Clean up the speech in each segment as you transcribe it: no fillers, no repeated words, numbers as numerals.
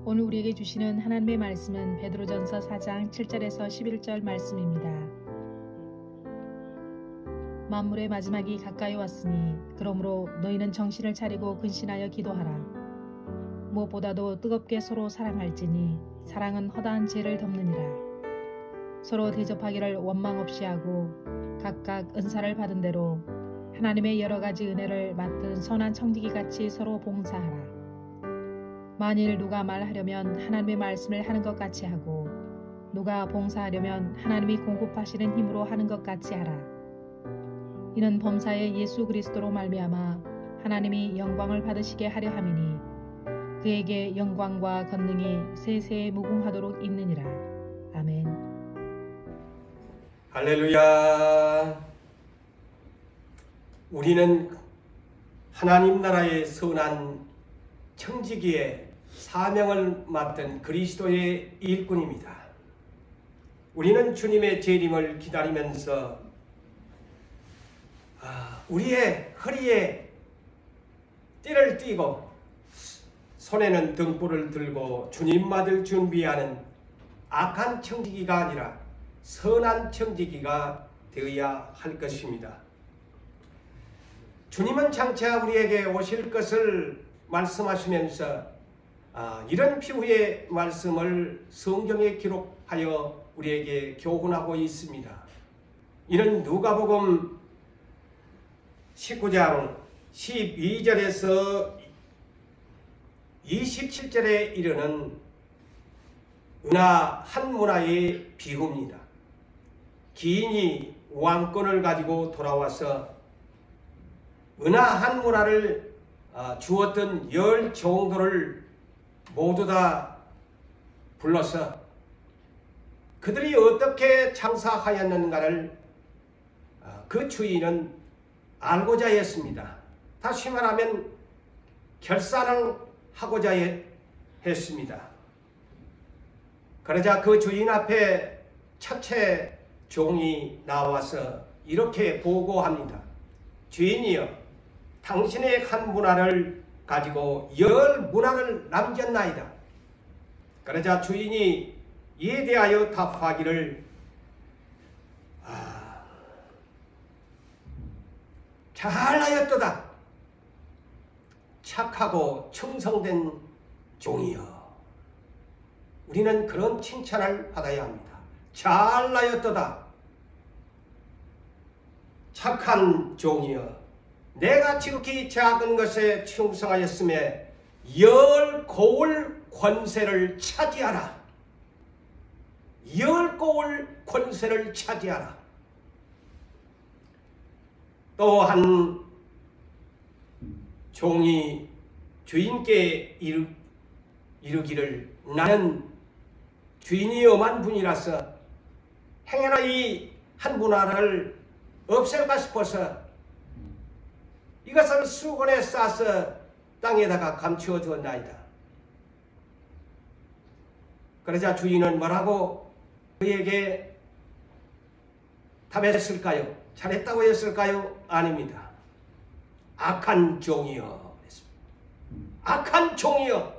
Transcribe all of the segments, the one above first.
오늘 우리에게 주시는 하나님의 말씀은 베드로전서 4장 7절에서 11절 말씀입니다. 만물의 마지막이 가까이 왔으니 그러므로 너희는 정신을 차리고 근신하여 기도하라. 무엇보다도 뜨겁게 서로 사랑할지니 사랑은 허다한 죄를 덮느니라. 서로 대접하기를 원망 없이 하고 각각 은사를 받은 대로 하나님의 여러 가지 은혜를 맡은 선한 청지기같이 서로 봉사하라. 만일 누가 말하려면 하나님의 말씀을 하는 것 같이 하고 누가 봉사하려면 하나님이 공급하시는 힘으로 하는 것 같이 하라. 이는 범사에 예수 그리스도로 말미암아 하나님이 영광을 받으시게 하려 함이니 그에게 영광과 권능이 세세에 무궁하도록 있느니라. 아멘. 할렐루야. 우리는 하나님 나라의 선한 청지기의 사명을 맡은 그리스도의 일꾼입니다. 우리는 주님의 재림을 기다리면서 우리의 허리에 띠를 띠고 손에는 등불을 들고 주님 맞을 준비하는 악한 청지기가 아니라 선한 청지기가 되어야 할 것입니다. 주님은 장차 우리에게 오실 것을 말씀하시면서 이런 피후의 말씀을 성경에 기록하여 우리에게 교훈하고 있습니다. 이는 누가복음 19장 12절에서 27절에 이르는 은하 한 문화의 비유입니다. 기인이 왕권을 가지고 돌아와서 은하 한 문화를 주었던 10 종들을 모두 다 불러서 그들이 어떻게 장사하였는가를 그 주인은 알고자 했습니다. 다시 말하면 결산을 하고자 했습니다. 그러자 그 주인 앞에 첫째 종이 나와서 이렇게 보고합니다. 주인이여, 당신의 한 문화를 가지고 10 문화를 남겼나이다. 그러자 주인이 이에 대하여 답하기를 잘하였도다. 착하고 충성된 종이여. 우리는 그런 칭찬을 받아야 합니다. 잘하였도다. 착한 종이여. 내가 지극히 작은 것에 충성하였음에 10 고을 권세를 차지하라. 10 고을 권세를 차지하라. 또한 종이 주인께 이르기를 나는 주인이 엄한 분이라서 행여나 이 한 문화를 없앨까 싶어서 이것을 수건에 싸서 땅에다가 감추어 두었나이다. 그러자 주인은 뭐라고 그에게 답했을까요? 잘했다고 했을까요? 아닙니다. 악한 종이여. 악한 종이여.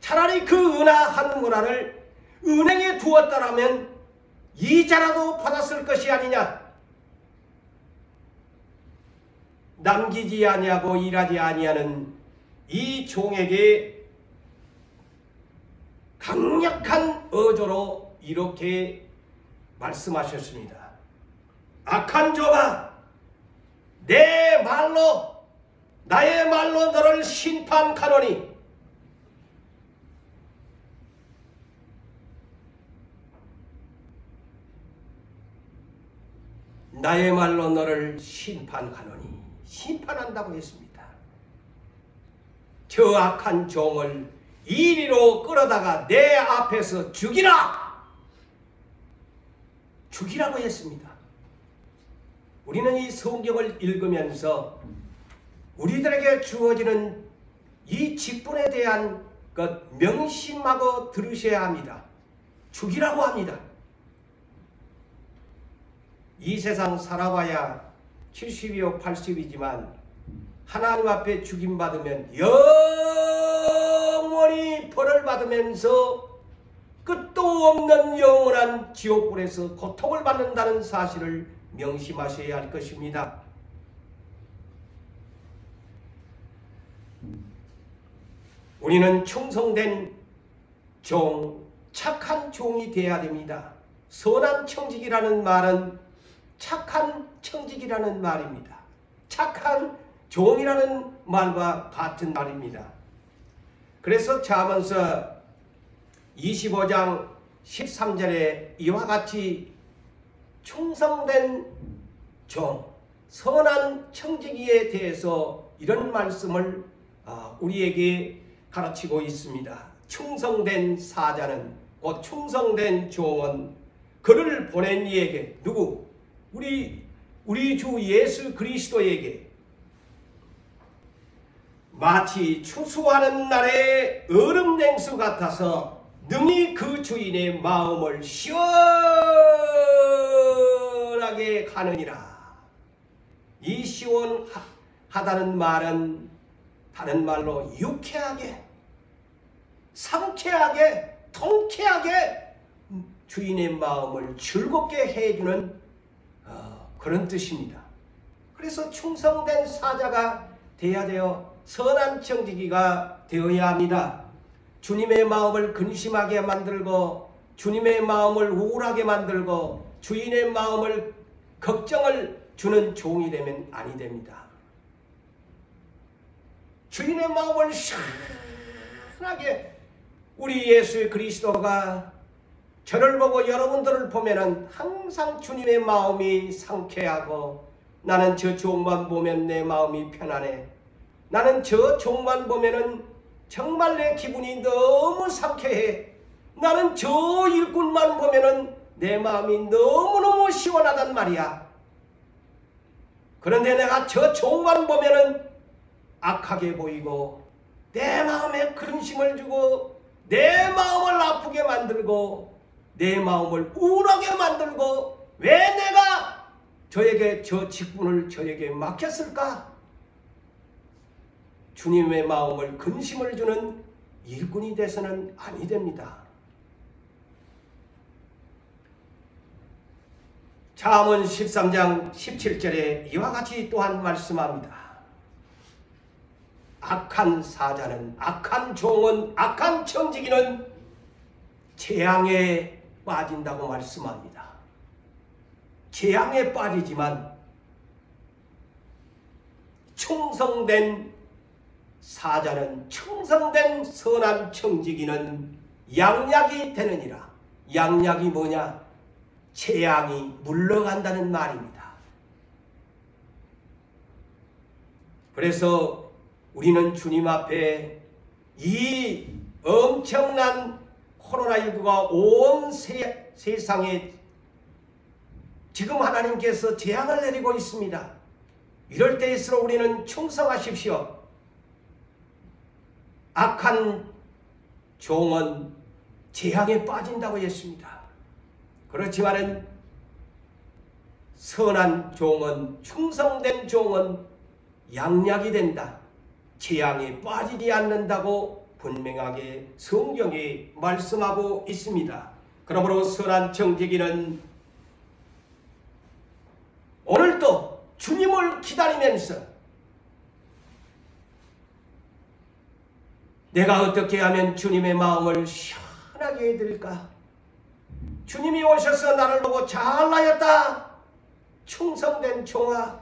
차라리 그 은하 한 문화를 은행에 두었다라면 이자라도 받았을 것이 아니냐. 남기지 아니하고 일하지 아니하는 이 종에게 강력한 어조로 이렇게 말씀하셨습니다. 악한 종아, 내 말로 나의 말로 너를 심판하노니 나의 말로 너를 심판하노니 심판한다고 했습니다. 저 악한 종을 이리로 끌어다가 내 앞에서 죽이라! 죽이라고 했습니다. 우리는 이 성경을 읽으면서 우리들에게 주어지는 이 직분에 대한 것 명심하고 들으셔야 합니다. 죽이라고 합니다. 이 세상 살아봐야 70이요 80이지만 하나님 앞에 죽임받으면 영원히 벌을 고난을 받으면서 끝도 없는 영원한 지옥불에서 고통을 받는다는 사실을 명심하셔야 할 것입니다. 우리는 충성된 종, 착한 종이 되어야 됩니다. 선한 청직이라는 말은 착한 청직이라는 말입니다. 착한 종이라는 말과 같은 말입니다. 그래서 잠언서 25장 13절에 이와 같이 충성된 종, 선한 청지기에 대해서 이런 말씀을 우리에게 가르치고 있습니다. 충성된 사자는, 곧 충성된 종은 그를 보낸 이에게, 누구? 우리 주 예수 그리스도에게 마치 추수하는 날의 얼음 냉수 같아서 능히 그 주인의 마음을 시원하게 하느니라. 이 시원하다는 말은 다른 말로 유쾌하게, 상쾌하게, 통쾌하게 주인의 마음을 즐겁게 해주는 그런 뜻입니다. 그래서 충성된 사자가 되어야 되어 선한 청지기가 되어야 합니다. 주님의 마음을 근심하게 만들고 주님의 마음을 우울하게 만들고 주인의 마음을 걱정을 주는 종이 되면 아니 됩니다. 주인의 마음을 시원하게, 우리 예수 그리스도가 저를 보고 여러분들을 보면은 항상 주님의 마음이 상쾌하고, 나는 저 종만 보면 내 마음이 편안해, 나는 저 종만 보면은 정말 내 기분이 너무 상쾌해, 나는 저 일꾼만 보면은 내 마음이 너무너무 시원하단 말이야. 그런데 내가 저 종만 보면은 악하게 보이고 내 마음에 근심을 주고 내 마음을 아프게 만들고 내 마음을 우울하게 만들고, 왜 내가 저에게 저 직분을 저에게 맡겼을까? 주님의 마음을 근심을 주는 일꾼이 돼서는 아니 됩니다. 잠언 13장 17절에 이와 같이 또한 말씀합니다. 악한 사자는, 악한 종은, 악한 청지기는 재앙에 빠진다고 말씀합니다. 재앙에 빠지지만 충성된 사자는, 충성된 선한 청지기는 양약이 되느니라. 양약이 뭐냐? 재앙이 물러간다는 말입니다. 그래서 우리는 주님 앞에 이 엄청난 코로나19가 온 세상에 지금 하나님께서 재앙을 내리고 있습니다. 이럴 때일수록 우리는 충성하십시오. 악한 종은 재앙에 빠진다고 했습니다. 그렇지만은 선한 종은, 충성된 종은 양약이 된다, 재앙에 빠지지 않는다고 분명하게 성경이 말씀하고 있습니다. 그러므로 선한 청지기는 오늘도 주님을 기다리면서 내가 어떻게 하면 주님의 마음을 시원하게 해드릴까? 주님이 오셔서 나를 보고 잘하였다, 충성된 종아,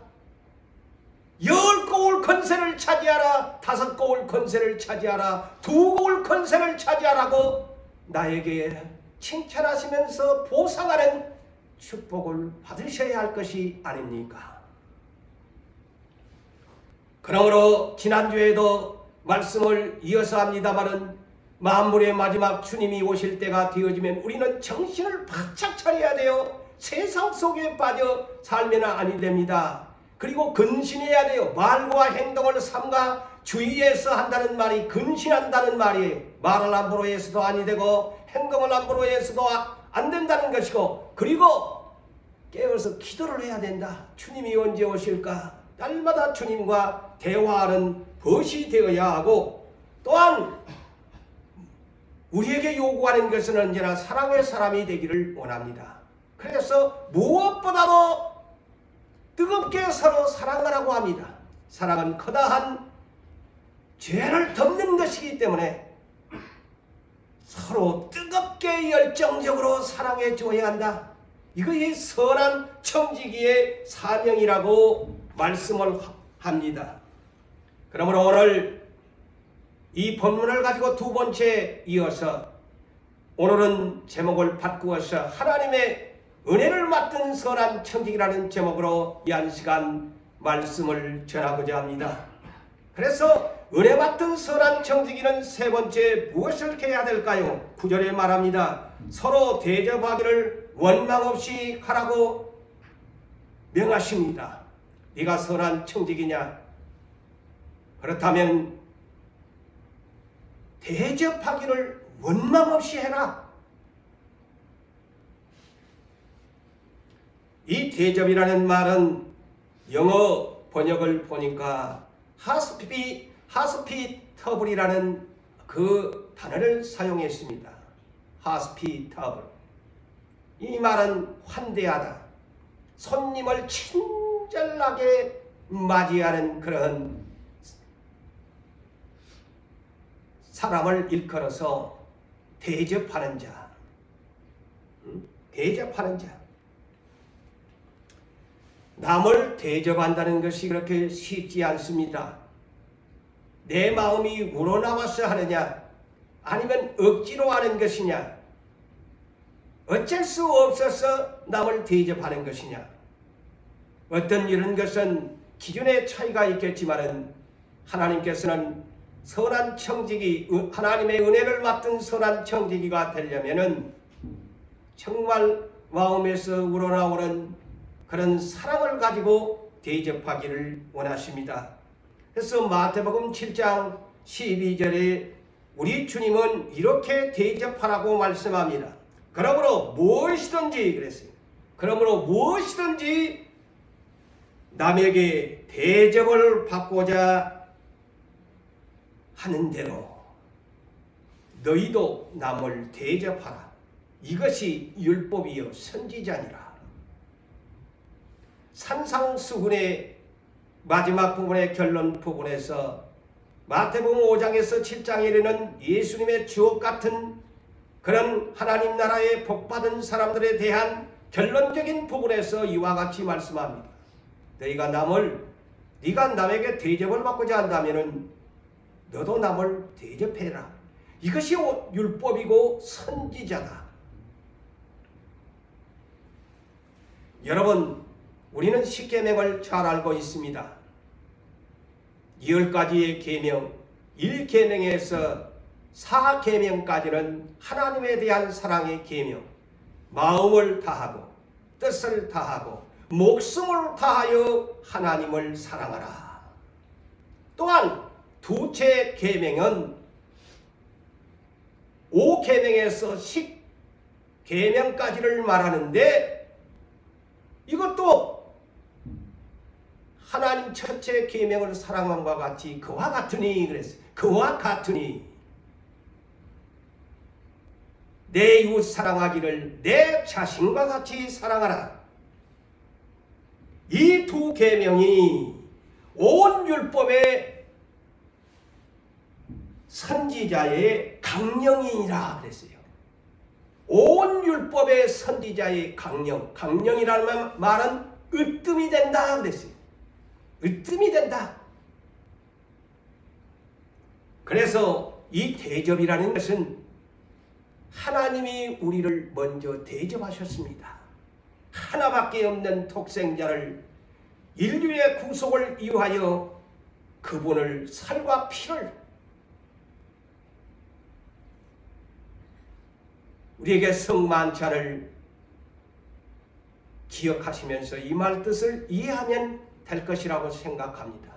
10고울 권세를 차지하라, 5고울 권세를 차지하라, 2고울 권세를 차지하라고 나에게 칭찬하시면서 보상하는 축복을 받으셔야 할 것이 아닙니까? 그러므로 지난주에도 말씀을 이어서 합니다마는 만물의 마지막 주님이 오실 때가 되어지면 우리는 정신을 바짝 차려야 돼요. 세상 속에 빠져 살면 아니 됩니다. 그리고 근신해야 돼요. 말과 행동을 삼가 주의해서 한다는 말이 근신한다는 말이에요. 말을 함부로 해서도 아니 되고 행동을 함부로 해서도 안 된다는 것이고, 그리고 깨어서 기도를 해야 된다. 주님이 언제 오실까? 날마다 주님과 대화하는 벗이 되어야 하고, 또한 우리에게 요구하는 것은 언제나 사랑의 사람이 되기를 원합니다. 그래서 무엇보다도 뜨겁게 서로 사랑하라고 합니다. 사랑은 커다한 죄를 덮는 것이기 때문에 서로 뜨겁게 열정적으로 사랑해 줘야 한다. 이것이 선한 청지기의 사명이라고 말씀을 합니다. 그러므로 오늘 이 본문을 가지고 두 번째 이어서 오늘은 제목을 바꾸어서 하나님의 은혜를 맡은 선한 청지기라는 제목으로 이 한 시간 말씀을 전하고자 합니다. 그래서 은혜 맡은 선한 청지기는 세 번째 무엇을 해야 될까요? 9절에 말합니다. 서로 대접하기를 원망 없이 하라고 명하십니다. 네가 선한 청지기냐? 그렇다면 대접하기를 원망 없이 해라. 이 대접이라는 말은 영어 번역을 보니까 하스피터블이라는 그 단어를 사용했습니다. 하스피터블. 이 말은 환대하다. 손님을 친절하게 맞이하는 그런 사람을 일컬어서 대접하는 자. 대접하는 자. 남을 대접한다는 것이 그렇게 쉽지 않습니다. 내 마음이 우러나와서 하느냐 아니면 억지로 하는 것이냐 어쩔 수 없어서 남을 대접하는 것이냐 어떤 이런 것은 기준의 차이가 있겠지만 하나님께서는 선한 청지기 하나님의 은혜를 맡은 선한 청지기가 되려면 정말 마음에서 우러나오는 그런 사랑을 가지고 대접하기를 원하십니다. 그래서 마태복음 7장 12절에 우리 주님은 이렇게 대접하라고 말씀합니다. 그러므로 무엇이든지 그랬어요. 그러므로 무엇이든지 남에게 대접을 받고자 하는 대로 너희도 남을 대접하라. 이것이 율법이요 선지자니라. 산상수훈의 마지막 부분의 결론 부분에서 마태복음 5장에서 7장에 이르는 예수님의 주옥 같은 그런 하나님 나라에 복받은 사람들에 대한 결론적인 부분에서 이와 같이 말씀합니다. 네가 남에게 대접을 받고자 한다면 너도 남을 대접해라. 이것이 율법이고 선지자다. 여러분, 우리는 십계명을 잘 알고 있습니다. 10가지의 계명, 1계명에서 4계명까지는 하나님에 대한 사랑의 계명, 마음을 다하고 뜻을 다하고 목숨을 다하여 하나님을 사랑하라. 또한 두째 계명은 5계명에서 10계명까지를 말하는데 이것도 하나님 첫째 계명을 사랑함과 같이 그와 같으니 그랬어요. 그와 같으니 내 이웃 사랑하기를 내 자신과 같이 사랑하라. 이 두 계명이 온 율법의 선지자의 강령이니라 그랬어요. 온 율법의 선지자의 강령이라는 말은 으뜸이 된다 그랬어요. 으뜸이 된다. 그래서 이 대접이라는 것은 하나님이 우리를 먼저 대접하셨습니다. 하나밖에 없는 독생자를 인류의 구속을 위하여 그분을 살과 피를 우리에게 성만찬을 기억하시면서 이 말 뜻을 이해하면 될 것이라고 생각합니다.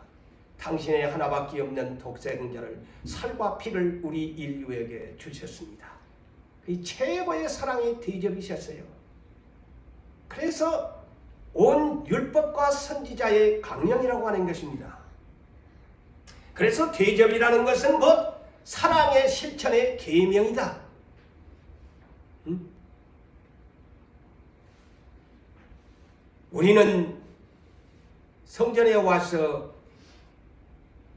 당신의 하나밖에 없는 독생자를 살과 피를 우리 인류에게 주셨습니다. 이 최고의 사랑의 대접이셨어요. 그래서 온 율법과 선지자의 강령이라고 하는 것입니다. 그래서 대접이라는 것은 곧 사랑의 실천의 계명이다. 우리는 성전에 와서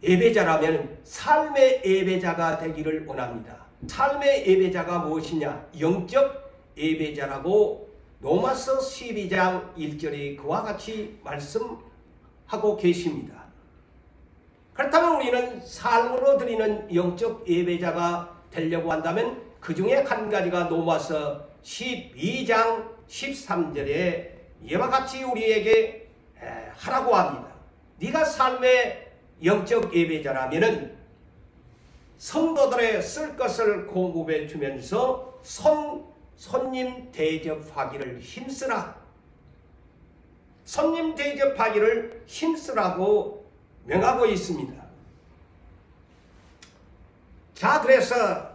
예배자라면 삶의 예배자가 되기를 원합니다. 삶의 예배자가 무엇이냐? 영적 예배자라고 로마서 12장 1절에 그와 같이 말씀하고 계십니다. 그렇다면 우리는 삶으로 드리는 영적 예배자가 되려고 한다면 그 중에 한 가지가 로마서 12장 13절에 이와 같이 우리에게 하라고 합니다. 네가 삶의 영적 예배자라면은 성도들의 쓸 것을 공급해 주면서 손님 대접하기를 힘쓰라. 손님 대접하기를 힘쓰라고 명하고 있습니다. 자, 그래서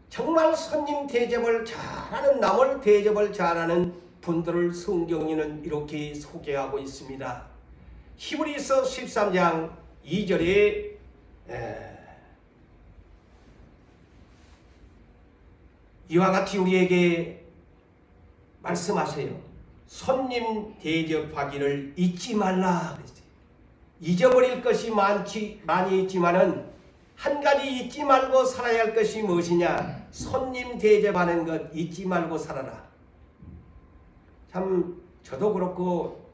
정말 손님 대접을 잘하는, 남을 대접을 잘하는 분들을 성경에는 이렇게 소개하고 있습니다. 히브리서 13장 2절에 이와 같이 우리에게 말씀하세요. 손님 대접하기를 잊지 말라 그랬어요. 잊어버릴 것이 많이 있지만은 한 가지 잊지 말고 살아야 할 것이 무엇이냐? 손님 대접하는 것 잊지 말고 살아라. 참 저도 그렇고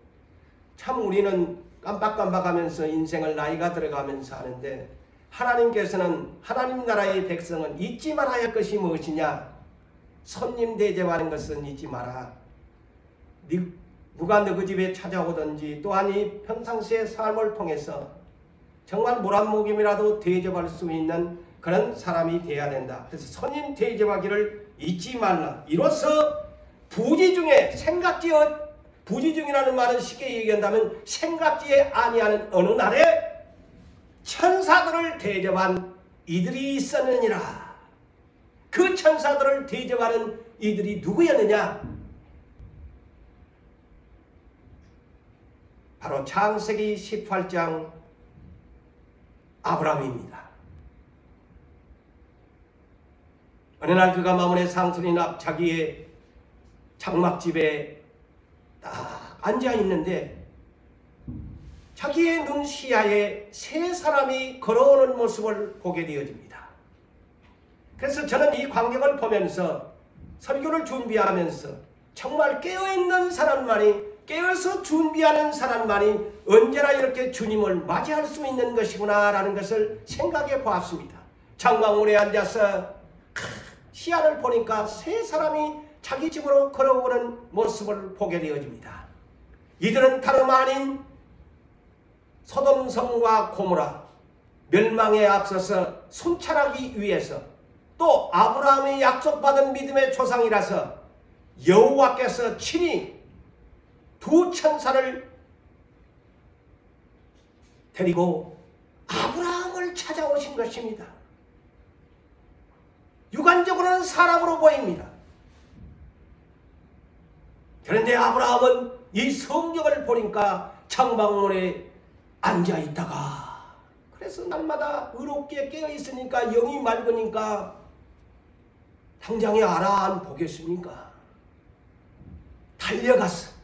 참 우리는 깜빡깜빡하면서 인생을 나이가 들어가면서 하는데 하나님께서는 하나님 나라의 백성은 잊지 말아야 할 것이 무엇이냐? 손님 대접하는 것은 잊지 마라. 누가 너희 집에 찾아오든지 또한 이 평상시의 삶을 통해서 정말 물 한 모금이라도 대접할 수 있는 그런 사람이 되어야 된다. 그래서 손님 대접하기를 잊지 말라. 이로써 부지 중에 부지 중이라는 말은 쉽게 얘기한다면 생각지에 아니하는 어느 날에 천사들을 대접한 이들이 있었느니라. 그 천사들을 대접하는 이들이 누구였느냐? 바로 창세기 18장 아브라함입니다. 어느 날 그가 마문의 상순인 앞 자기의 장막집에 딱 앉아 있는데 자기의 눈 시야에 세 사람이 걸어오는 모습을 보게 되어집니다. 그래서 저는 이 광경을 보면서 설교를 준비하면서 정말 깨어있는 사람만이, 깨어서 준비하는 사람만이 언제나 이렇게 주님을 맞이할 수 있는 것이구나 라는 것을 생각해 보았습니다. 장막문에 앉아서 시야를 보니까 세 사람이 자기 집으로 걸어오는 모습을 보게 되어집니다. 이들은 다름 아닌 소돔성과 고모라 멸망에 앞서서 순찰하기 위해서 또 아브라함이 약속받은 믿음의 조상이라서 여호와께서 친히 두 천사를 데리고 아브라함을 찾아오신 것입니다. 육안적으로는 사람으로 보입니다. 그런데 아브라함은 이 성경을 보니까 창방문에 앉아있다가 그래서 날마다 의롭게 깨어있으니까 영이 맑으니까 당장에 알아 안 보겠습니까? 달려가서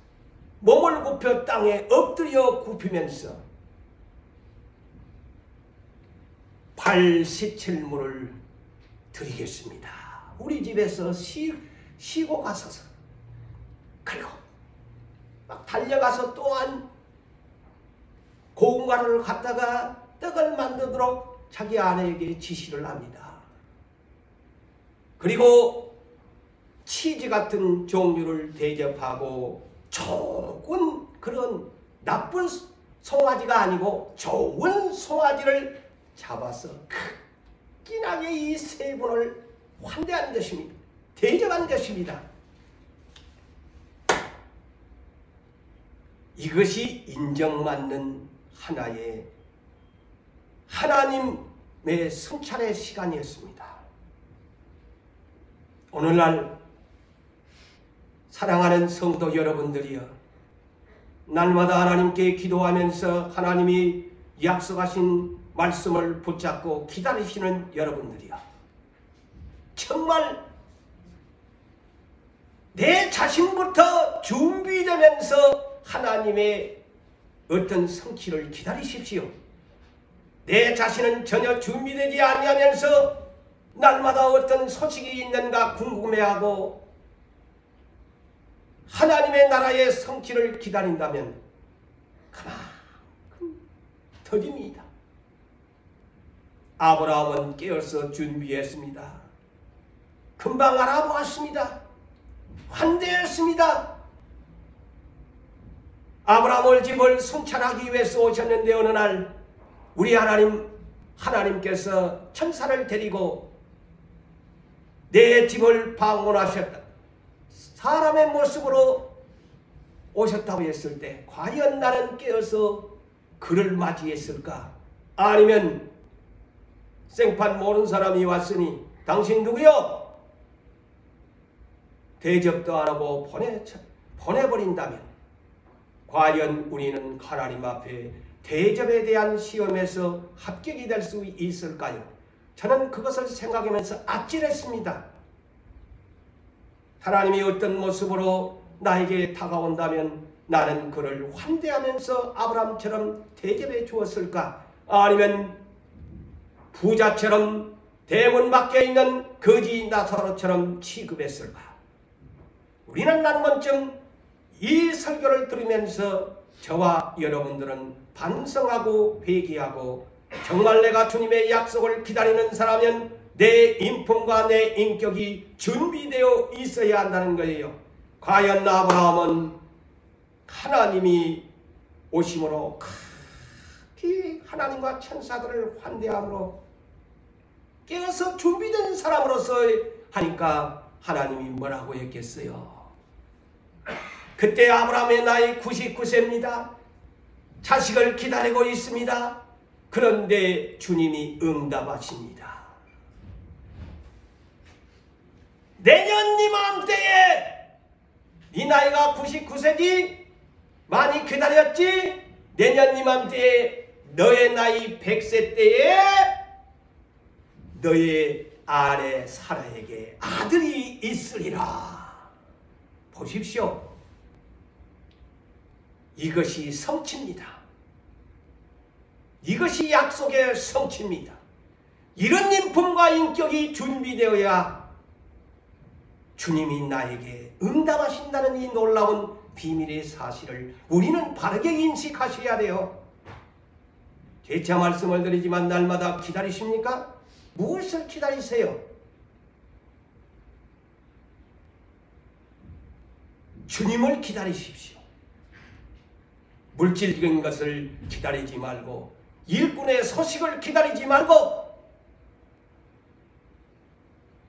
몸을 굽혀 땅에 엎드려 굽히면서 발 씻을물을 드리겠습니다. 우리 집에서 쉬고 가소서. 그리고 막 달려가서 또한 고운 가루를 갖다가 떡을 만들도록 자기 아내에게 지시를 합니다. 그리고 치즈 같은 종류를 대접하고 좋은 그런 나쁜 송아지가 아니고 좋은 송아지를 잡아서 크긴하게 이 세 분을 환대한 것입니다. 대접한 것입니다. 이것이 인정받는 하나의 하나님의 순찰의 시간이었습니다. 오늘날 사랑하는 성도 여러분들이여, 날마다 하나님께 기도하면서 하나님이 약속하신 말씀을 붙잡고 기다리시는 여러분들이요, 정말 내 자신부터 준비되면서 하나님의 어떤 성취를 기다리십시오. 내 자신은 전혀 준비되지 아니하면서 날마다 어떤 소식이 있는가 궁금해하고 하나님의 나라의 성취를 기다린다면 그만큼 더딥니다. 아브라함은 깨어서 준비했습니다. 금방 알아보았습니다. 환대했습니다. 아브라함의 집을 순찰하기 위해서 오셨는데 어느 날 우리 하나님께서 천사를 데리고 내 집을 방문하셨다, 사람의 모습으로 오셨다고 했을 때 과연 나는 깨어서 그를 맞이했을까? 아니면 생판 모르는 사람이 왔으니 당신 누구요? 대접도 안 하고 보내버린다면 과연 우리는 하나님 앞에 대접에 대한 시험에서 합격이 될 수 있을까요? 저는 그것을 생각하면서 아찔했습니다. 하나님이 어떤 모습으로 나에게 다가온다면 나는 그를 환대하면서 아브라함처럼 대접해 주었을까? 아니면 부자처럼 대문 밖에 있는 거지 나사로처럼 취급했을까? 우리는 한 번쯤 이 설교를 들으면서 저와 여러분들은 반성하고 회개하고 정말 내가 주님의 약속을 기다리는 사람은 내 인품과 내 인격이 준비되어 있어야 한다는 거예요. 과연 아브라함은 하나님이 오심으로 깊이 하나님과 천사들을 환대함으로 깨어서 준비된 사람으로서 하니까 하나님이 뭐라고 했겠어요? 그때 아브라함의 나이 99세입니다. 자식을 기다리고 있습니다. 그런데 주님이 응답하십니다. 내년 이맘때에 네 나이가 99세지? 많이 기다렸지? 내년 이맘때에 너의 나이 100세 때에 너의 아내 사라에게 아들이 있으리라. 보십시오. 이것이 성취입니다. 이것이 약속의 성취입니다. 이런 인품과 인격이 준비되어야 주님이 나에게 응답하신다는 이 놀라운 비밀의 사실을 우리는 바르게 인식하셔야 돼요. 재차 말씀을 드리지만 날마다 기다리십니까? 무엇을 기다리세요? 주님을 기다리십시오. 물질적인 것을 기다리지 말고 일꾼의 소식을 기다리지 말고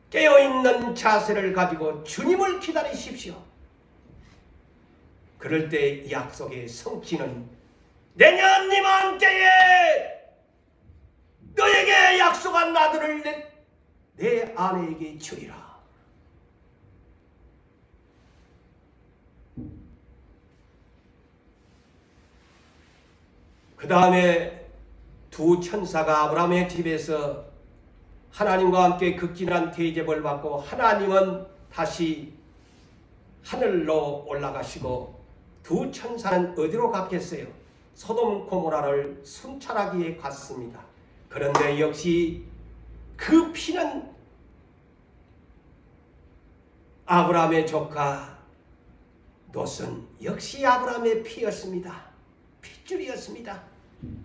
깨어있는 자세를 가지고 주님을 기다리십시오. 그럴 때 약속의 성취는 내년 이맘때에 너에게 약속한 아들을 내 아내에게 주리라. 그 다음에 두 천사가 아브라함의 집에서 하나님과 함께 극진한 대접을 받고 하나님은 다시 하늘로 올라가시고 두 천사는 어디로 갔겠어요? 소돔 고모라를 순찰하기에 갔습니다. 그런데 역시 그 피는 아브라함의 조카 롯은 역시 아브라함의 피였습니다. 핏줄이었습니다.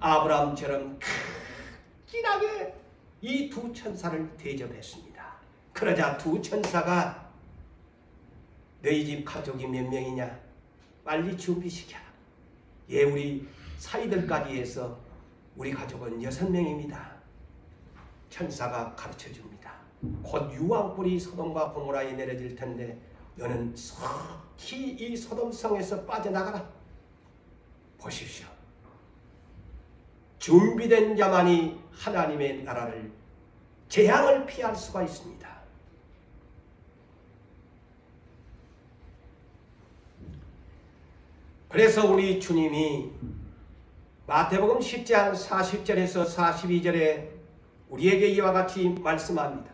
아브라함처럼 진하게 이 두 천사를 대접했습니다. 그러자 두 천사가 너희 집 가족이 몇 명이냐? 빨리 준비시켜라. 예, 우리 사이들까지 해서 우리 가족은 6명입니다. 천사가 가르쳐줍니다. 곧 유황불이 소돔과 고모라에 내려질 텐데 너는 속히 이 소돔성에서 빠져나가라. 보십시오. 준비된 자만이 하나님의 나라를 재앙을 피할 수가 있습니다. 그래서 우리 주님이 마태복음 10장 40절에서 42절에 우리에게 이와 같이 말씀합니다.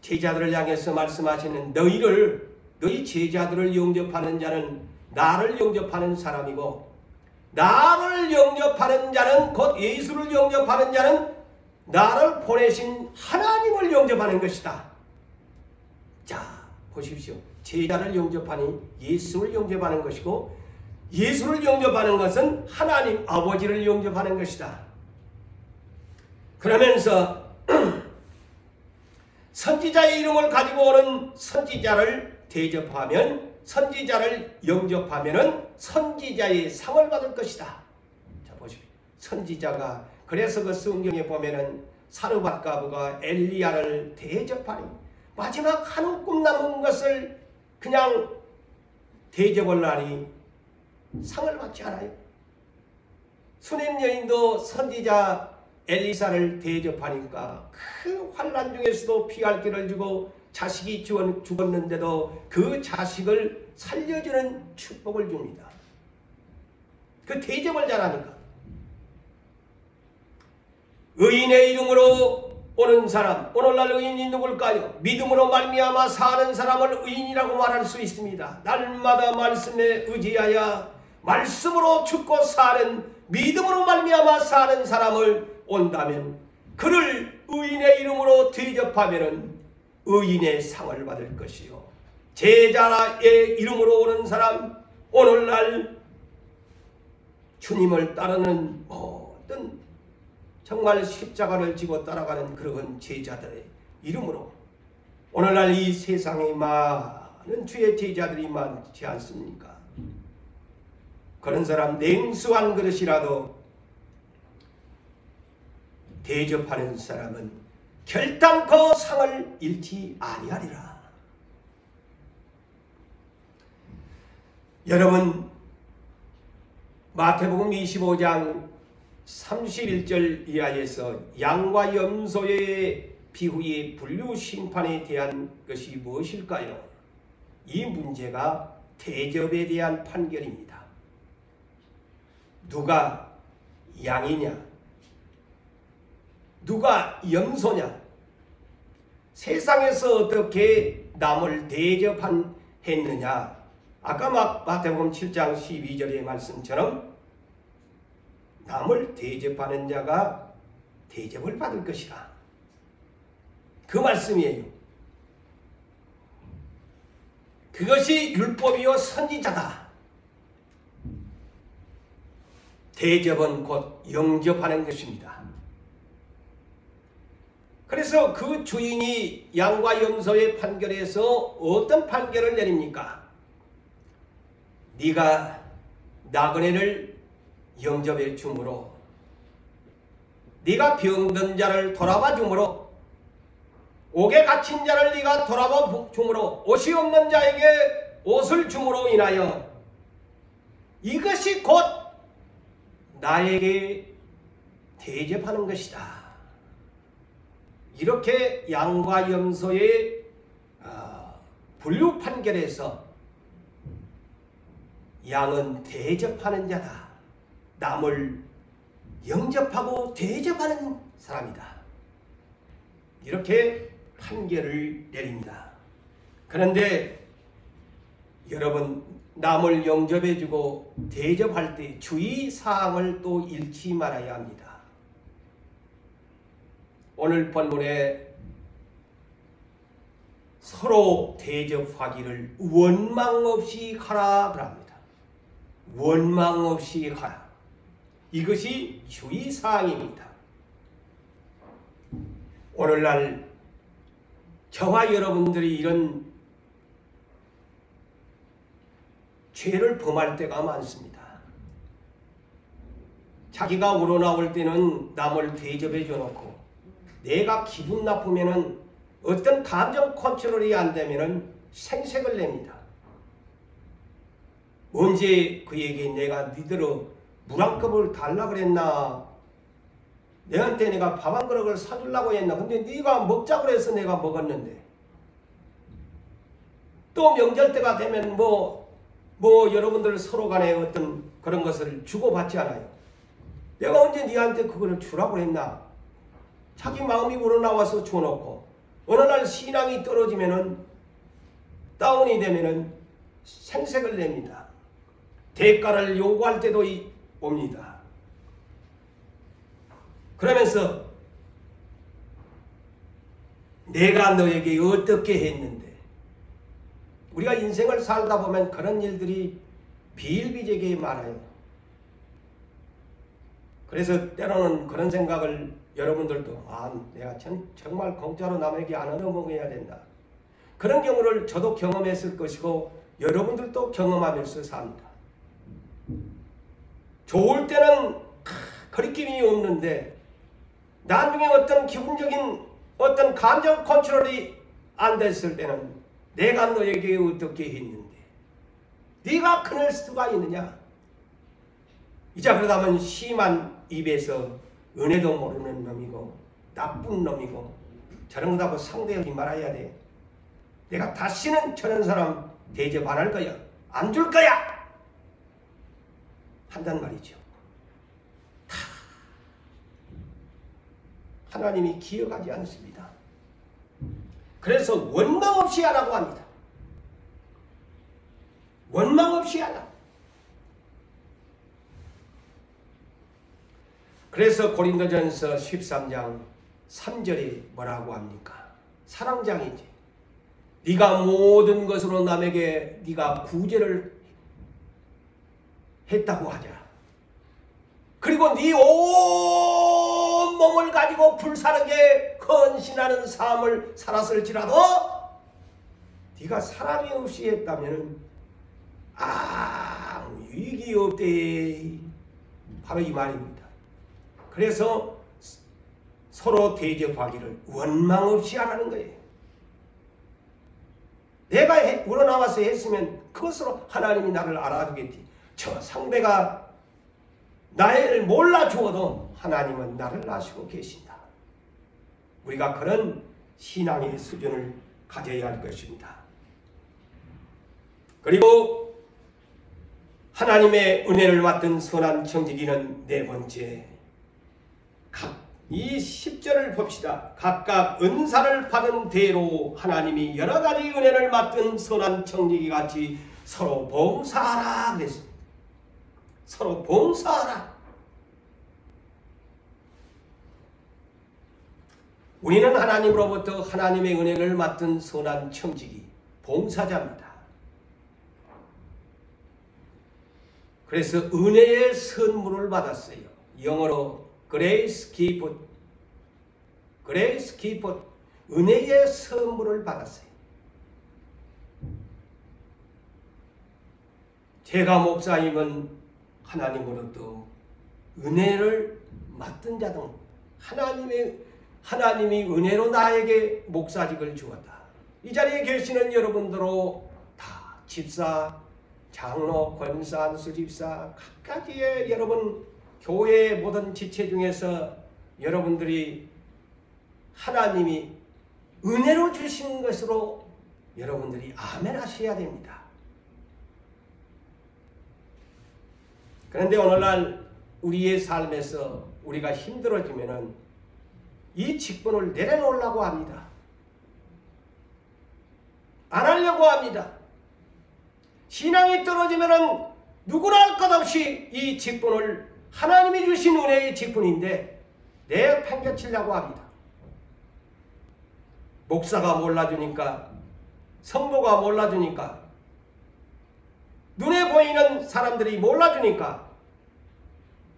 제자들을 향해서 말씀하시는 너희 제자들을 영접하는 자는 나를 영접하는 사람이고 나를 영접하는 자는 곧 예수를 영접하는 자는 나를 보내신 하나님을 영접하는 것이다. 자, 보십시오. 제자를 영접하니 예수를 영접하는 것이고 예수를 영접하는 것은 하나님 아버지를 영접하는 것이다. 그러면서 선지자의 이름을 가지고 오는 선지자를 대접하면 선지자를 영접하면 선지자의 상을 받을 것이다. 자, 보십시오. 선지자가 그래서 그 성경에 보면은 사르밧가브가 엘리야를 대접하니 마지막 한 움큼 남은 것을 그냥 대접을 하니 상을 받지 않아요. 수넴 여인도 선지자 엘리사를 대접하니까 그 환난 중에서도 피할 길을 주고 자식이 죽었는데도 그 자식을 살려주는 축복을 줍니다. 그 대접을 잘하니까. 의인의 이름으로 오는 사람, 오늘날 의인이 누굴까요? 믿음으로 말미암아 사는 사람을 의인이라고 말할 수 있습니다. 날마다 말씀에 의지하여 말씀으로 죽고 사는 믿음으로 말미암아 사는 사람을 온다면 그를 의인의 이름으로 대접하면 의인의 상을 받을 것이요. 제자의 이름으로 오는 사람, 오늘날 주님을 따르는 모든 정말 십자가를 지고 따라가는 그런 제자들의 이름으로 오늘날 이 세상에 많은 주의 제자들이 많지 않습니까? 그런 사람 냉수한 그릇이라도 대접하는 사람은 결단코 상을 잃지 아니하리라. 여러분, 마태복음 25장 31절 이하에서 양과 염소의 비후의 분류 심판에 대한 것이 무엇일까요? 이 문제가 대접에 대한 판결입니다. 누가 양이냐? 누가 염소냐? 세상에서 어떻게 남을 대접했느냐? 아까 마태복음 7장 12절의 말씀처럼 남을 대접하는 자가 대접을 받을 것이다. 그 말씀이에요. 그것이 율법이요 선지자다. 대접은 곧 영접하는 것입니다. 그래서 그 주인이 양과 염소의 판결에서 어떤 판결을 내립니까? 네가 나그네를 영접해 주므로, 네가 병든 자를 돌아봐 주므로, 옥에 갇힌 자를 네가 돌아봐 주므로, 옷이 없는 자에게 옷을 주므로 인하여 이것이 곧 나에게 대접하는 것이다. 이렇게 양과 염소의 분류 판결에서 양은 대접하는 자다. 남을 영접하고 대접하는 사람이다. 이렇게 판결을 내립니다. 그런데 여러분, 남을 영접해주고 대접할 때 주의사항을 또 잃지 말아야 합니다. 오늘 본문에 서로 대접하기를 원망 없이 하라 합니다. 원망 없이 하라. 이것이 주의사항입니다. 오늘날 저와 여러분들이 이런 죄를 범할 때가 많습니다. 자기가 우러나올 때는 남을 대접해 줘놓고 내가 기분 나쁘면은 어떤 감정 컨트롤이 안 되면은 생색을 냅니다. 언제 그에게 내가 니들어 물 한 컵을 달라 그랬나? 내한테 내가 밥 한 그릇을 사주려고 했나? 근데 네가 먹자고 해서 내가 먹었는데. 또 명절 때가 되면 뭐 뭐 여러분들 서로 간에 어떤 그런 것을 주고받지 않아요. 내가 언제 니한테 그거를 주라고 했나? 자기 마음이 우러나와서 주어놓고 어느 날 신앙이 떨어지면은 다운이 되면은 생색을 냅니다. 대가를 요구할 때도 옵니다. 그러면서 내가 너에게 어떻게 했는데, 우리가 인생을 살다 보면 그런 일들이 비일비재하게 많아요. 그래서 때로는 그런 생각을 여러분들도 내가 정말 공짜로 남에게 안 얻어먹어야 된다. 그런 경우를 저도 경험했을 것이고 여러분들도 경험하면서 삽니다. 좋을 때는 거리낌이 없는데 나중에 어떤 기분적인 어떤 감정 컨트롤이 안 됐을 때는 내가 너에게 어떻게 했는데 네가 그럴 수가 있느냐. 이제 그러다면 심한 입에서 은혜도 모르는 놈이고 나쁜 놈이고 저런다고 상대하지 말아야 돼. 내가 다시는 저런 사람 대접 안 할 거야. 안 줄 거야. 한단 말이죠. 다 하나님이 기억하지 않습니다. 그래서 원망 없이 하라고 합니다. 원망 없이 하라. 그래서 고린도전서 13장 3절에 뭐라고 합니까? 사랑장이지. 네가 모든 것으로 남에게 네가 구제를 했다고 하자. 그리고 네 온 몸을 가지고 불사르게 헌신하는 삶을 살았을지라도 네가 사랑이 없이 했다면 아무 유익이 없대. 바로 이 말입니다. 그래서 서로 대접하기를 원망 없이 하라는 거예요. 내가 우러나와서 했으면 그것으로 하나님이 나를 알아주겠지. 저 상대가 나를 몰라주어도 하나님은 나를 아시고 계신다. 우리가 그런 신앙의 수준을 가져야 할 것입니다. 그리고 하나님의 은혜를 맡은 선한 청지기는 네 번째, 이 10절을 봅시다. 각각 은사를 받은 대로 하나님이 여러 가지 은혜를 맡은 선한 청지기 같이 서로 봉사하라 그랬습니다. 서로 봉사하라. 우리는 하나님으로부터 하나님의 은혜를 맡은 선한 청지기, 봉사자입니다. 그래서 은혜의 선물을 받았어요. 영어로 Grace Gift, Grace Gift, 은혜의 선물을 받았어요. 제가 목사님은 하나님으로부터 은혜를 맡은 자등 하나님이 은혜로 나에게 목사직을 주었다. 이 자리에 계시는 여러분들로 다 집사, 장로, 권사, 수집사 각가지의 여러분 교회의 모든 지체 중에서 여러분들이 하나님이 은혜로 주신 것으로 여러분들이 아멘 하셔야 됩니다. 그런데 오늘날 우리의 삶에서 우리가 힘들어지면은 이 직분을 내려놓으려고 합니다. 안 하려고 합니다. 신앙이 떨어지면은 누구나 할 것 없이 이 직분을 하나님이 주신 은혜의 직분인데 내팽개치려고 합니다. 목사가 몰라주니까, 성도가 몰라주니까, 눈에 보이는 사람들이 몰라주니까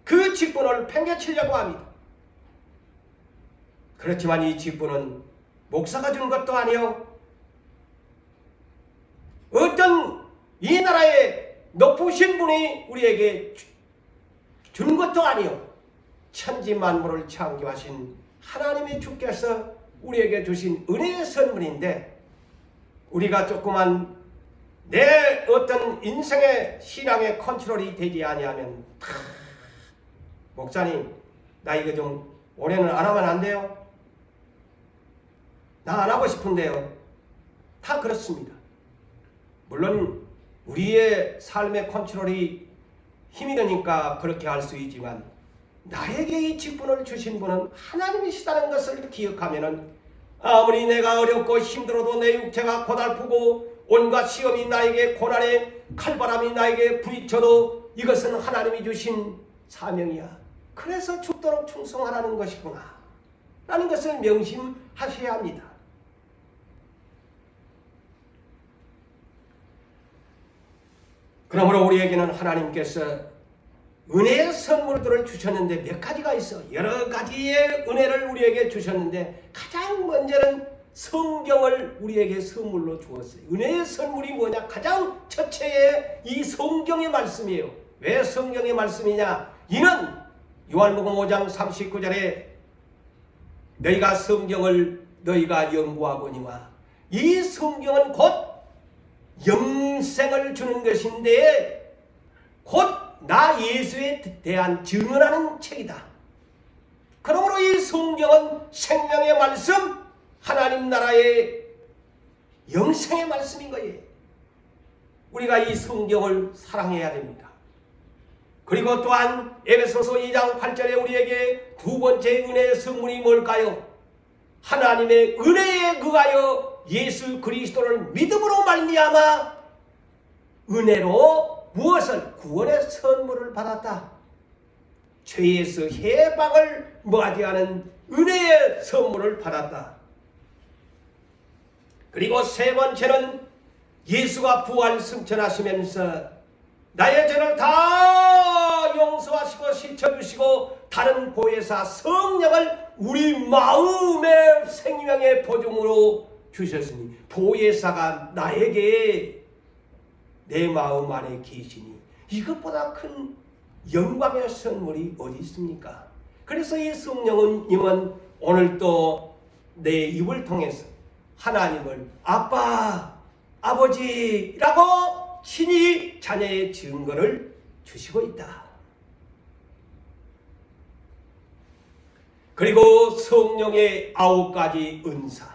그 직분을 팽개치려고 합니다. 그렇지만 이 직분은 목사가 준 것도 아니요, 어떤 이 나라의 높으신 분이 우리에게 준 것도 아니요, 천지 만물을 창조하신 하나님의 주께서 우리에게 주신 은혜의 선물인데, 우리가 조그만 내 어떤 인생의 신앙의 컨트롤이 되지 아니하면 목사님 나 이거 좀 올해는 안 하면 안 돼요? 나 안 하고 싶은데요. 다 그렇습니다. 물론 우리의 삶의 컨트롤이 힘이 드니까 그렇게 할 수 있지만 나에게 이 직분을 주신 분은 하나님이시다는 것을 기억하면은 아무리 내가 어렵고 힘들어도 내 육체가 고달프고 온갖 시험이 나에게 고난의 칼바람이 나에게 부딪혀도 이것은 하나님이 주신 사명이야. 그래서 죽도록 충성하라는 것이구나 라는 것을 명심하셔야 합니다. 그러므로 우리에게는 하나님께서 은혜의 선물들을 주셨는데 몇 가지가 있어. 여러 가지의 은혜를 우리에게 주셨는데 가장 먼저는 성경을 우리에게 선물로 주었어요. 은혜의 선물이 뭐냐? 가장 첫째에 이 성경의 말씀이에요. 왜 성경의 말씀이냐? 이는 요한복음 5장 39절에 너희가 성경을 너희가 연구하거니와 이 성경은 곧 영생을 주는 것인데 곧 나 예수에 대한 증언하는 책이다. 그러므로 이 성경은 생명의 말씀, 하나님 나라의 영생의 말씀인 거예요. 우리가 이 성경을 사랑해야 됩니다. 그리고 또한 에베소서 2장 8절에 우리에게 두 번째 은혜의 선물이 뭘까요? 하나님의 은혜에 의하여 예수 그리스도를 믿음으로 말미암아 은혜로 무엇을? 구원의 선물을 받았다. 죄에서 해방을 맞이하는 은혜의 선물을 받았다. 그리고 세 번째는 예수가 부활 승천하시면서 나의 죄를 다 용서하시고 씻어주시고 다른 보혜사 성령을 우리 마음의 생명의 보증으로 주셨으니 보혜사가 나에게 내 마음 안에 계시니 이것보다 큰 영광의 선물이 어디 있습니까? 그래서 이 성령님은 오늘 또 내 입을 통해서 하나님을 아빠, 아버지라고 친히 자녀의 증거를 주시고 있다. 그리고 성령의 9가지 은사.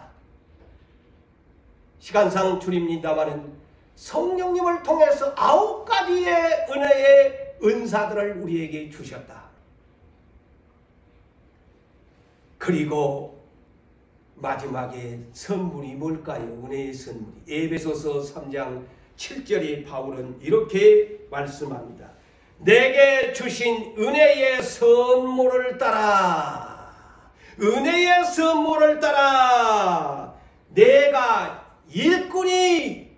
시간상 줄입니다마는 성령님을 통해서 9가지의 은혜의 은사들을 우리에게 주셨다. 그리고 마지막에 선물이 뭘까요? 은혜의 선물이. 에베소서 3장 7절에 바울은 이렇게 말씀합니다. 내게 주신 은혜의 선물을 따라, 은혜의 선물을 따라 내가 일꾼이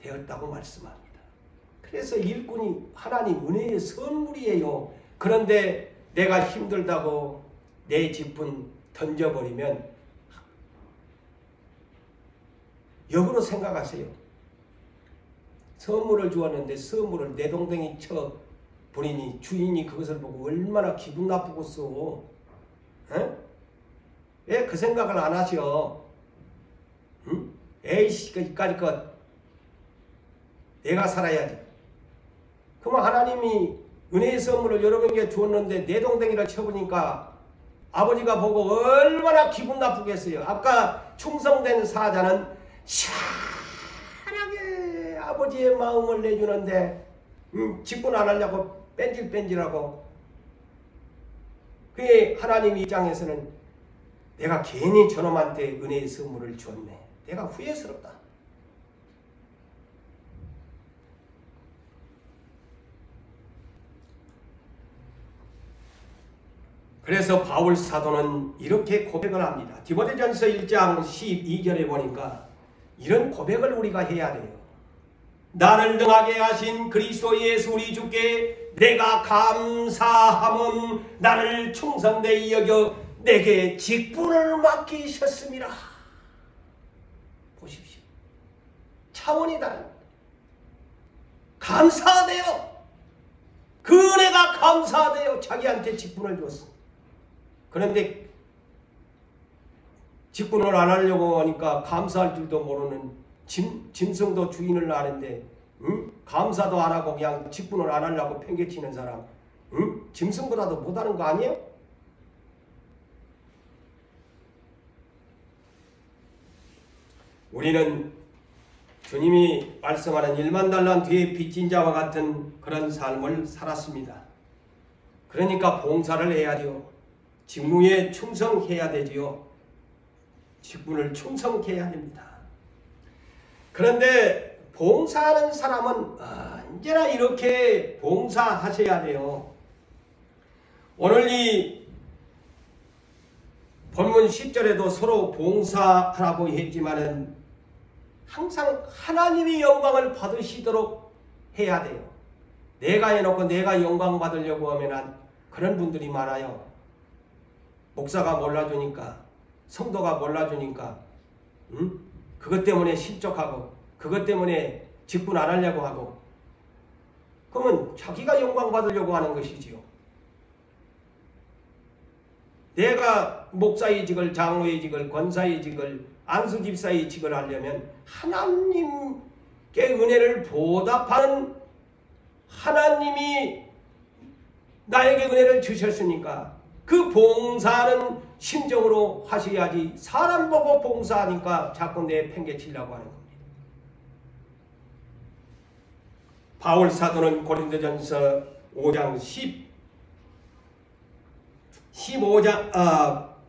되었다고 말씀합니다. 그래서 일꾼이 하나님 은혜의 선물이에요. 그런데 내가 힘들다고 내 직분 던져버리면 역으로 생각하세요. 선물을 주었는데 선물을 내 동댕이 쳐 버리니 주인이 그것을 보고 얼마나 기분 나쁘겠어. 왜 그 생각을 안 하셔? 응? 에이씨 이까지 것 내가 살아야지. 그러면 하나님이 은혜의 선물을 여러 명에게 주었는데 내 동댕이를 쳐보니까 아버지가 보고 얼마나 기분 나쁘겠어요. 아까 충성된 사자는 시원하게 아버지의 마음을 내주는데 직분 안 하려고 뺀질뺀질하고. 그게 하나님 입장에서는 내가 괜히 저놈한테 은혜의 선물을 주었네. 내가 후회스럽다. 그래서 바울 사도는 이렇게 고백을 합니다. 디모데전서 1장 12절에 보니까 이런 고백을 우리가 해야 돼요. 나를 능하게 하신 그리스도 예수 우리 주께 내가 감사함은 나를 충성되이 여겨 내게 직분을 맡기셨습니다. 보십시오. 차원이 다릅니다. 감사하대요. 그 은혜가 감사하대요. 자기한테 직분을 줬어. 그런데 직분을 안 하려고 하니까 감사할 줄도 모르는 짐승도 주인을 아는데 감사도 안 하고 그냥 직분을 안 하려고 팽개치는 사람, 짐승보다도 못하는 거 아니에요? 우리는 주님이 말씀하는 1만 달란트의 빚진 자와 같은 그런 삶을 살았습니다. 그러니까 봉사를 해야죠. 직무에 충성해야 되지요. 직분을 충성해야 됩니다. 그런데 봉사하는 사람은 언제나 이렇게 봉사하셔야 돼요. 오늘 이 본문 10절에도 서로 봉사하라고 했지만은 항상 하나님이 영광을 받으시도록 해야 돼요. 내가 해놓고 내가 영광 받으려고 하면 그런 분들이 많아요. 목사가 몰라주니까, 성도가 몰라주니까, 그것 때문에 실족하고, 그것 때문에 직분 안 하려고 하고, 그러면 자기가 영광 받으려고 하는 것이지요. 내가 목사의 직을, 장로의 직을, 권사의 직을, 안수집사의 직을 하려면 하나님께 은혜를 보답하는, 하나님이 나에게 은혜를 주셨으니까 그 봉사하는 심정으로 하셔야지, 사람 보고 봉사하니까 자꾸 내 팽개치려고 하는 겁니다. 바울 사도는 고린도전서 5장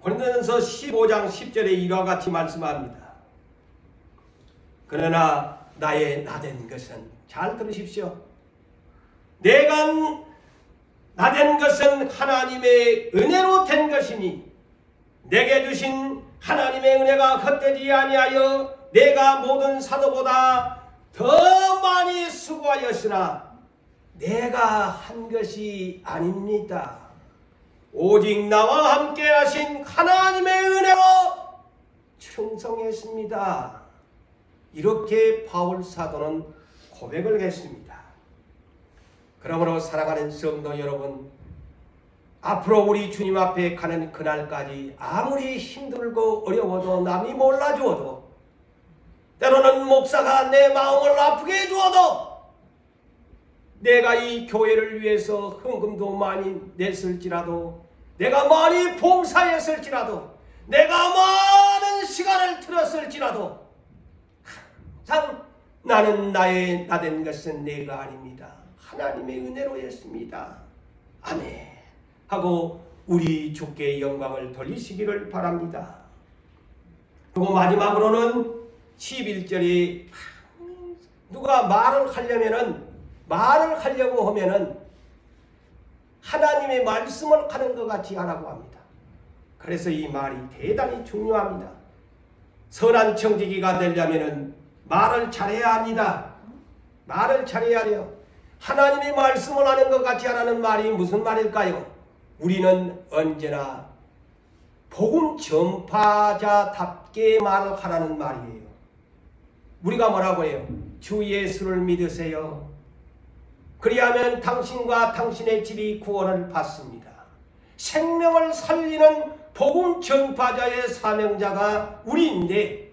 고린도전서 15장 10절에 이와 같이 말씀합니다. 그러나 나의 나된 것은, 잘 들으십시오. 내가 나된 것은 하나님의 은혜로 된 것이니 내게 주신 하나님의 은혜가 헛되지 아니하여 내가 모든 사도보다 더 많이 수고하였으나 내가 한 것이 아닙니다. 오직 나와 함께 하신 하나님의 은혜로 충성했습니다. 이렇게 바울 사도는 고백을 했습니다. 그러므로 사랑하는 성도 여러분, 앞으로 우리 주님 앞에 가는 그날까지 아무리 힘들고 어려워도, 남이 몰라주어도, 때로는 목사가 내 마음을 아프게 해주어도, 내가 이 교회를 위해서 헌금도 많이 냈을지라도, 내가 많이 봉사했을지라도, 내가 많은 시간을 들었을지라도 항상 나는 나된 것은 내가 아닙니다. 하나님의 은혜로 했습니다. 아멘 하고 우리 주께 영광을 돌리시기를 바랍니다. 그리고 마지막으로는 11절이 누가 말을 하려고 하면은 하나님의 말씀을 하는 것 같이 하라고 합니다. 그래서 이 말이 대단히 중요합니다. 선한 청지기가 되려면은 말을 잘해야 합니다. 말을 잘해야 돼요. 하나님의 말씀을 하는 것 같이 하라는 말이 무슨 말일까요? 우리는 언제나 복음 전파자답게 말을 하라는 말이에요. 우리가 뭐라고 해요? 주 예수를 믿으세요. 그리하면 당신과 당신의 집이 구원을 받습니다. 생명을 살리는 복음 전파자의 사명자가 우리인데,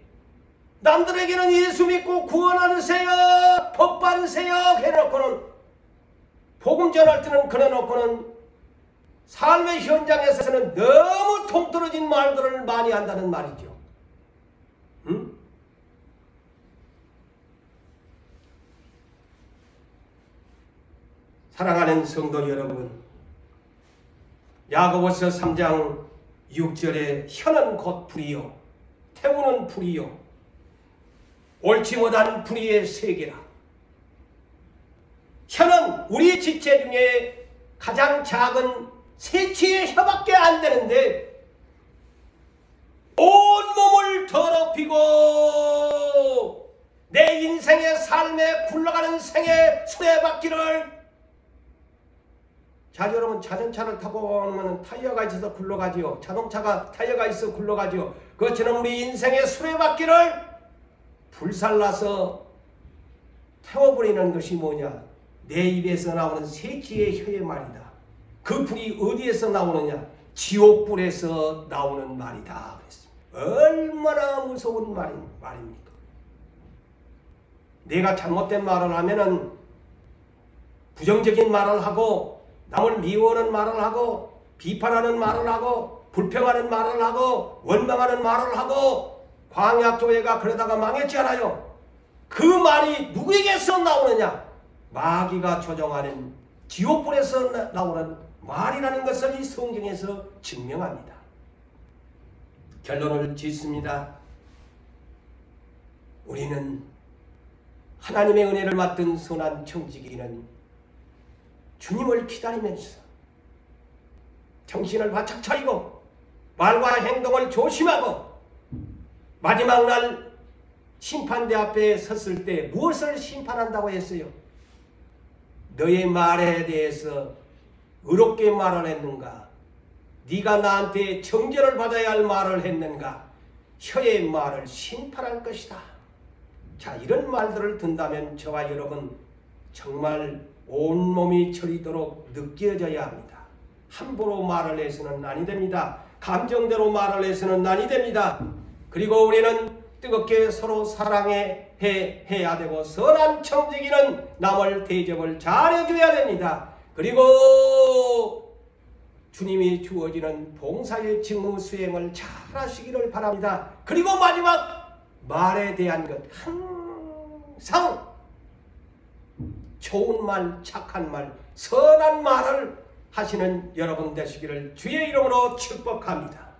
남들에게는 예수 믿고 구원하세요, 복 받으세요 해놓고는, 복음 전할 때는 그래놓고는 삶의 현장에서는 너무 통떨어진 말들을 많이 한다는 말이죠. 사랑하는 성도 여러분, 야고보서 3장 6절에 혀는 곧 불이요 태우는 불이요 옳지 못한 불의의 세계라. 혀는 우리 지체 중에 가장 작은 새치의 혀밖에 안 되는데 온몸을 더럽히고 내 인생의 삶에 굴러가는 생의 수레바퀴를, 자 여러분, 자전차를 타고 오면 타이어가 있어서 굴러가지요. 자동차가 타이어가 있어 굴러가지요. 그것처럼 우리 인생의 수레바퀴를 불살라서 태워버리는 것이 뭐냐? 내 입에서 나오는 새치의 혀의 말이다. 그 불이 어디에서 나오느냐? 지옥불에서 나오는 말이다. 얼마나 무서운 말입니까? 내가 잘못된 말을 하면은 부정적인 말을 하고, 남을 미워하는 말을 하고, 비판하는 말을 하고, 불평하는 말을 하고, 원망하는 말을 하고, 광야교회가 그러다가 망했지 않아요? 그 말이 누구에게서 나오느냐? 마귀가 조종하는 지옥불에서 나오는 말이라는 것을 이 성경에서 증명합니다. 결론을 짓습니다. 우리는 하나님의 은혜를 맡은 선한 청지기는 주님을 기다리면서 정신을 바짝 차리고 말과 행동을 조심하고 마지막 날 심판대 앞에 섰을 때 무엇을 심판한다고 했어요? 너의 말에 대해서 의롭게 말을 했는가? 네가 나한테 정죄를 받아야 할 말을 했는가? 혀의 말을 심판할 것이다. 자, 이런 말들을 듣는다면 저와 여러분 정말 온몸이 저리도록 느껴져야 합니다. 함부로 말을 해서는 아니 됩니다. 감정대로 말을 해서는 아니 됩니다. 그리고 우리는 뜨겁게 서로 사랑해야 되고 선한 청지기는 남을 대접을 잘해줘야 됩니다. 그리고 주님이 주어지는 봉사의 직무 수행을 잘 하시기를 바랍니다. 그리고 마지막 말에 대한 것 항상 좋은 말, 착한 말, 선한 말을 하시는 여러분 되시기를 주의 이름으로 축복합니다.